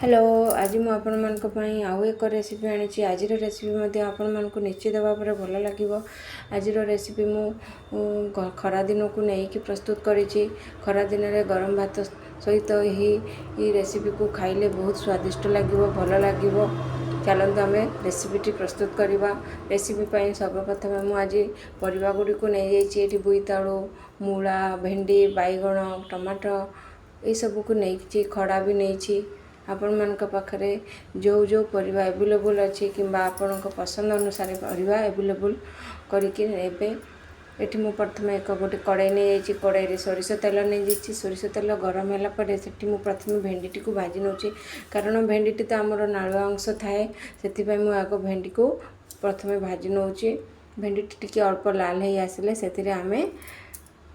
Hello आज मु आपण मानक पई आउ एक रेसिपी आनी। आज रेसिपी आपण मानक निश्चित भाव में भल लगे। आज रेसिपी मु खरा दिन को लेकिन प्रस्तुत करी। खरा दिन में गरम भात सहित ही रेसिपी को खाइले बहुत स्वादिष्ट लगे भल लगे। चलते आम रेसिपीटी प्रस्तुत करवा। रेसिपी सर्वप्रथम मुझे परिवा गुड़ी को नहीं जाइए बोईतालु मूला भेंडी बैगण टमाटो ये सब को नहीं खड़ा भी नहीं आपण मानक पाखरे जो जो परिवा एवेलेबल अच्छी कि आपण पसंद अनुसार परिवा एवेलेबल करके नेबे। एठी मु प्रथम एक गोटे कड़ाई नहीं जाइए। कड़ाई सोरिष तेल नहीं जाइए। सोरिष तेल गरम होला परे सेठी मु प्रथम भेंडी को भाजी नौची कारण भेंडी तो आमर नालुआ अंश थाए से मु आग भेंडी को प्रथम भाजी नौची। भेंडी टी अल्प लाल हो आसिले से आम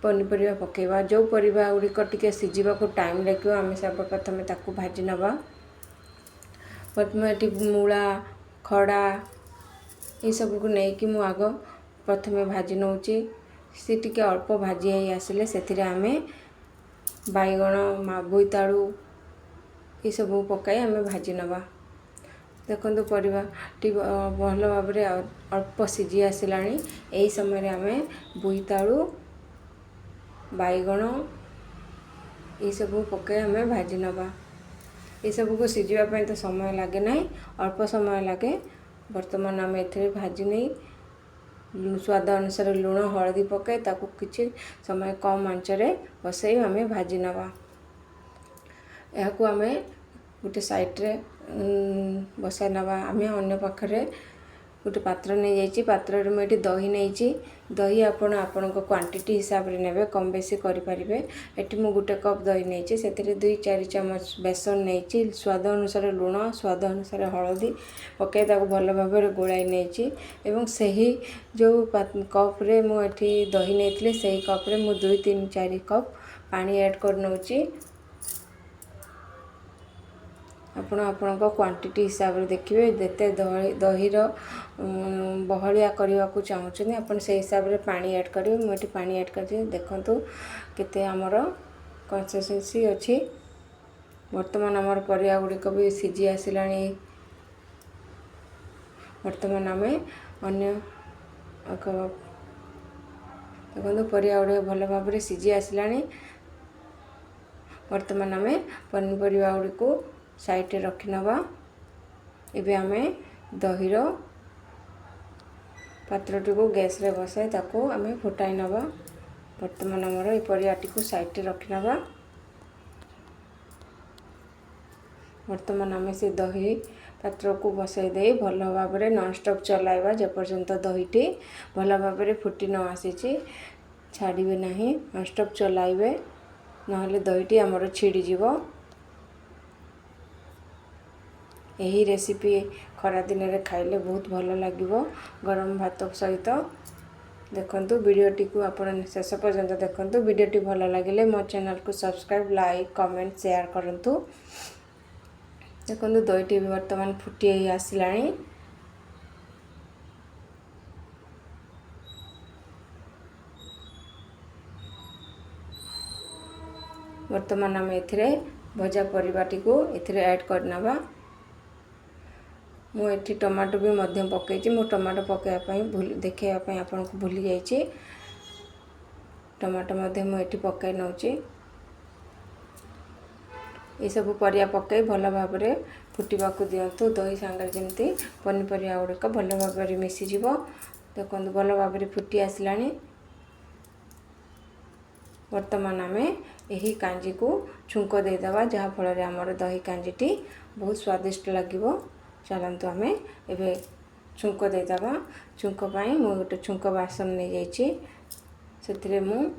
पनीपरिया पकेबा। जो परिवा गुड़िक टिके सिझा को टाइम लगे आम सर्वप्रथम ताकू भाजी नवा। प्रथम ये मूला खड़ा ये सब को लेकिन मु आग प्रथम भाजी नौची। सी टिके अल्प भाजी हो आसिले से आम बैगण बोईतालु ये सब पकाई आम भाजी नवा। देखो परिवा भल भाव में अल्प सिझी आसला। यही समय आम बोईतालु बैगण ये सब पकाई आम भाजी नवा। ये सब को सिझापी तो समय लगे ना अल्प समय लगे। बर्तमान आम ए भाजी नहीं स्वाद अनुसार लुण हलदी पकाई ताकू किछि समय कम आंचरे बसई आम भाजी नवा। यह आम गोटे साइड्रे बसाई नवा। आम अन्य पाखरे गोटे पात्र नहीं जाइए। पात्र मुझे दही नहीं दही आपण क्वांटिटी हिसाब से ने कम बेसी करें। ये मु गोटे कप दही नहीं से 2-4 चम्मच बेसन नहीं स्वाद अनुसार लुण स्वाद अनुसार हलदी पकई भल भाव में गोलाई नहीं। सही जो कप्रे मुझे दही नहीं से कप्रे मु 2-3-4 कप पानी ऐड कर नौची। आपण क्वांटिटी हिसाब से देखिए जिते दहीर बहलिया करने को चाहूँ आपन से हिसाब से पानी ऐड करेंगे। मुझे पानी ऐड कर देखु केते आमर कंसिस्टेंसी अच्छी। वर्तमान आमर परिया गुड़िक भी सिझी आसला। वर्तमान आम अन्य देखो परिया गुड़िक भल भाव में सिझी आसला। वर्तमान आम पनीपरिया गुड़िक साइड रखी नवा। एबे आम दहीर पात्रटी को गैस रे बसाई ताको आम फुटाई नवा। वर्तमान आमर ये परियाटी को साइड रखी नवा। वर्तमान आम से दही पात्र को बसाई दे भल भाव में नॉनस्टॉप चलाइबा जेपर्यंत दहीटी भल भाव में फुटी न आसी छाड़े ना। नॉनस्टॉप चलाइबे नहले दहीटी आमर छिड़ी जीवो। यही रेसिपी खरा दिन में खाइले बहुत भल लगे गरम भात सहित। देखंतु वीडियोटी को आपण शेष पर्यंत देखंतु। वीडियोटी भल लगे मो चैनल को सब्सक्राइब लाइक कमेंट शेयर करंतु। देखंतु दहीटी वर्तमान फुटी आसला। वर्तमान आम ए भजा परिवाटी को ए ऐड करनवा। मुझे टमाटो भी पकई मु टमाटो पकाइवाई देखापी आपन को भूली जाइए। टमाटो मुझे पकई नौची। ये सब परिया पकई भल भाव में फुटवा को दिंतु। दही सांगे जमी पनीपरिया गुड़िक भल भाव में मिसीज। देखो भल भाव में फुटी आसला। वर्तमान आम यही कांजी को छुंक देदेवा जहाँफल आमर दही कांजीटी बहुत स्वादिष्ट लगे। चलतु आम ए छुंक देदेवा। छुंक मु गोटे छुंक बासन नहीं जाइए। मु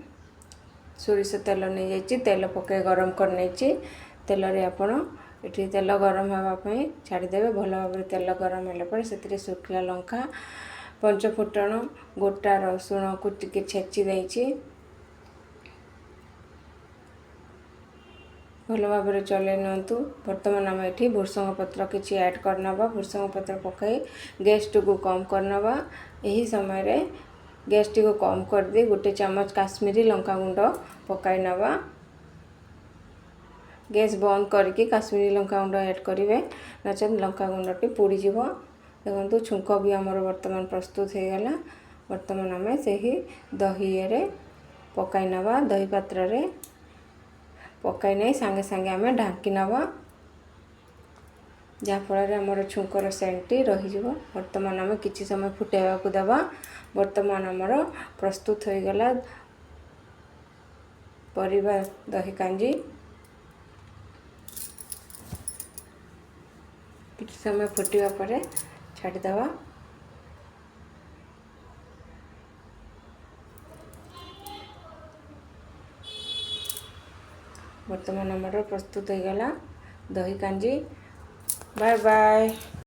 सोरिष तेल नहीं जाइए। तेल पकई गरम कर नहीं तेल रे आपण ये तेल गरम होगापी छाड़देवे। भल भाव में तेल गरम होगा से शुखला लंका पंचफुटण गोटा रसुण को टिके छेची देइछि। भल भाव में चलै नियंतु। वर्तमान आम ये भुर्संग पत्र किसी ऐड करनवा। भुर्संग पत्र पकई गैस टी को कम करनवा। यही समय रे गैस टी को कम कर दे 1 चम्मच काश्मीरी लंका गुंड पकाई नवा। गैस बंद करके काश्मीरी लंका गुंड ऐड करेंगे नचेत लंका गुंडटी पोड़ीज। देखो छुंक भी आमर बर्तमान प्रस्तुत हो गला। बर्तमान आम से ही दही पकाई नवा दही पात्र रे पकाई नहीं सांगे सांगे आम ढांकी नवा जहाँफल आमर छुंकर सेंटी रही। बर्तमान आम किसी समय फुटेवा को देवा। बर्तमान आमर प्रस्तुत हो गला परिबा दही कांजी। किसी समय फुटिवा पर छाड़ीदेवा। बर्तमान आमर प्रस्तुत हो गला दही कांजी। Bye bye.